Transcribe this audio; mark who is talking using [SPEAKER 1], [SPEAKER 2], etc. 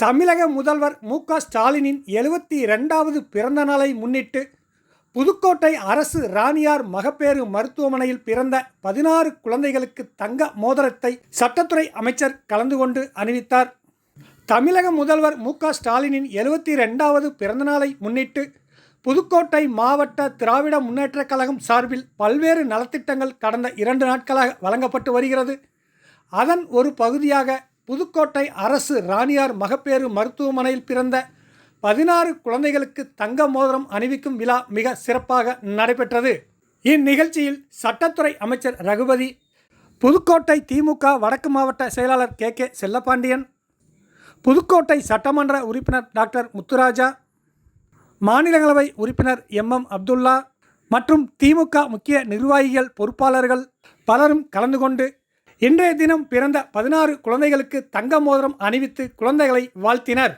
[SPEAKER 1] தமிழக முதல்வர் மு.க.ஸ்டாலினின் 72வது பிறந்த நாளை முன்னிட்டு புதுக்கோட்டை அரசு ராணியார் மகப்பேறு மருத்துவமனையில் பிறந்த 16 குழந்தைகளுக்கு தங்க மோதிரத்தை சட்டத்துறை அமைச்சர் கலந்து கொண்டு அணிவித்தார். தமிழக முதல்வர் மு.க.ஸ்டாலினின் 72வது பிறந்த நாளை முன்னிட்டு புதுக்கோட்டை மாவட்ட திராவிட முன்னேற்றக் கழகம் சார்பில் பல்வேறு நலத்திட்டங்கள் கடந்த 2 நாட்களாக வழங்கப்பட்டு வருகிறது. அதன் ஒரு பகுதியாக புதுக்கோட்டை அரசு ராணியார் மகப்பேறு மருத்துவமனையில் பிறந்த 16 குழந்தைகளுக்கு தங்க மோதிரம் அணிவிக்கும் விழா மிக சிறப்பாக நடைபெற்றது. இந்நிகழ்ச்சியில் சட்டத்துறை அமைச்சர் ரகுபதி, புதுக்கோட்டை திமுக வடக்கு மாவட்ட செயலாளர் கே. செல்லப்பாண்டியன், புதுக்கோட்டை சட்டமன்ற உறுப்பினர் டாக்டர் முத்துராஜா, மாநிலங்களவை உறுப்பினர் எம். அப்துல்லா மற்றும் திமுக முக்கிய நிர்வாகிகள், பொறுப்பாளர்கள் பலரும் கலந்து கொண்டு இன்றைய தினம் பிறந்த 16 குழந்தைகளுக்கு தங்க மோதிரம் அணிவித்து குழந்தைகளை வாழ்த்தினர்.